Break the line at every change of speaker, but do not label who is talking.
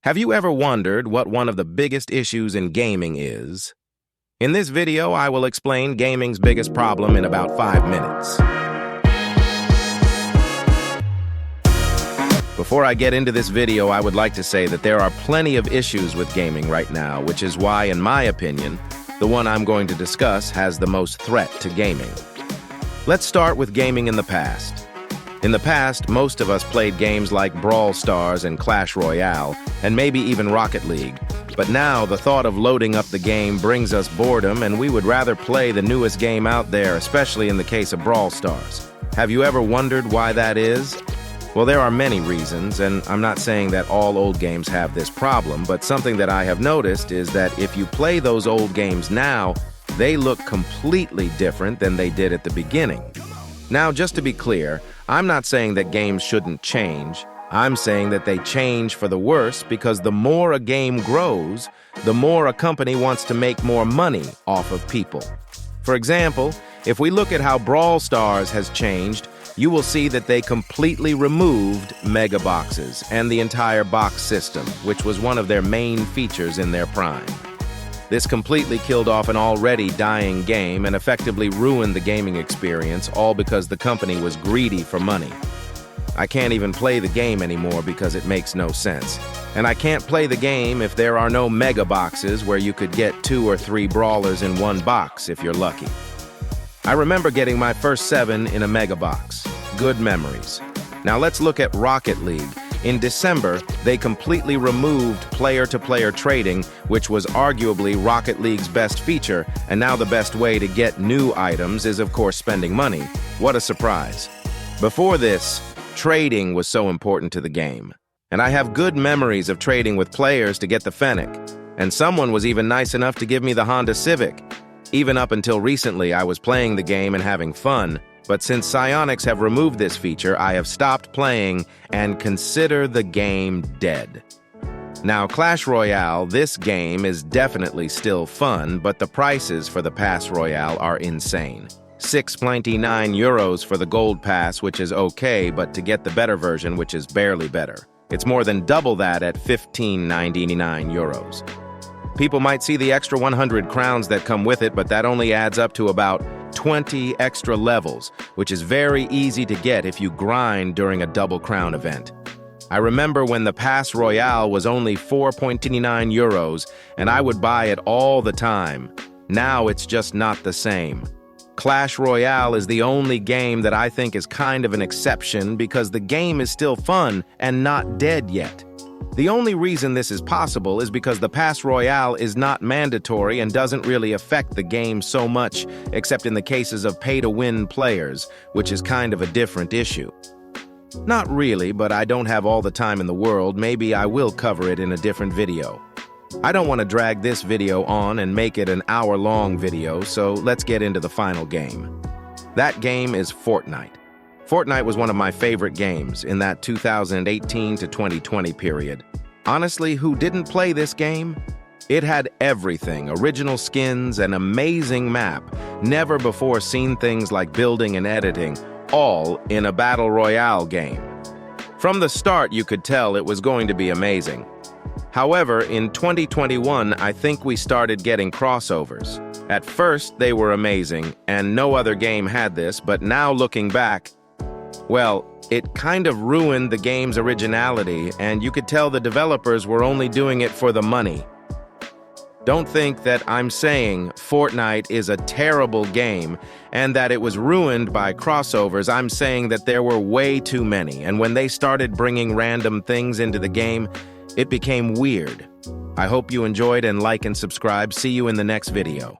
Have you ever wondered what one of the biggest issues in gaming is? In this video, I will explain gaming's biggest problem in about 5 minutes. Before I get into this video, I would like to say that there are plenty of issues with gaming right now, which is why, in my opinion, the one I'm going to discuss has the most threat to gaming. Let's start with gaming in the past. In the past, most of us played games like Brawl Stars and Clash Royale, and maybe even Rocket League. But now, the thought of loading up the game brings us boredom, and we would rather play the newest game out there, especially in the case of Brawl Stars. Have you ever wondered why that is? Well, there are many reasons, and I'm not saying that all old games have this problem, but something that I have noticed is that if you play those old games now, they look completely different than they did at the beginning. Now, just to be clear, I'm not saying that games shouldn't change. I'm saying that they change for the worse because the more a game grows, the more a company wants to make more money off of people. For example, if we look at how Brawl Stars has changed, you will see that they completely removed mega boxes and the entire box system, which was one of their main features in their prime. This completely killed off an already dying game and effectively ruined the gaming experience, all because the company was greedy for money. I can't even play the game anymore because it makes no sense. And I can't play the game if there are no mega boxes where you could get 2 or 3 brawlers in one box if you're lucky. I remember getting my first 7 in a mega box. Good memories. Now let's look at Rocket League. In December, they completely removed player-to-player trading, which was arguably Rocket League's best feature, and now the best way to get new items is, of course, spending money. What a surprise. Before this, trading was so important to the game. And I have good memories of trading with players to get the Fennec, and someone was even nice enough to give me the Honda Civic. Even up until recently, I was playing the game and having fun, but since Psyonix have removed this feature, I have stopped playing and consider the game dead. Now, Clash Royale, this game is definitely still fun, but the prices for the Pass Royale are insane. €6.99 for the Gold Pass, which is okay, but to get the better version, which is barely better. It's more than double that at €15.99. People might see the extra 100 crowns that come with it, but that only adds up to about 20 extra levels, which is very easy to get if you grind during a double crown event. I remember when the Pass Royale was only €4.99, and I would buy it all the time. Now it's just not the same. Clash Royale is the only game that I think is kind of an exception because the game is still fun and not dead yet. The only reason this is possible is because the Pass Royale is not mandatory and doesn't really affect the game so much, except in the cases of pay-to-win players, which is kind of a different issue. Not really, but I don't have all the time in the world. Maybe I will cover it in a different video. I don't want to drag this video on and make it an hour-long video, so let's get into the final game. That game is Fortnite. Fortnite was one of my favorite games in that 2018 to 2020 period. Honestly, who didn't play this game? It had everything, original skins, an amazing map, never before seen things like building and editing, all in a battle royale game. From the start, you could tell it was going to be amazing. However, in 2021, I think we started getting crossovers. At first, they were amazing, and no other game had this, but now looking back, well, it kind of ruined the game's originality, and you could tell the developers were only doing it for the money. Don't think that I'm saying Fortnite is a terrible game and that it was ruined by crossovers. I'm saying that there were way too many, and when they started bringing random things into the game, it became weird. I hope you enjoyed and like and subscribe. See you in the next video.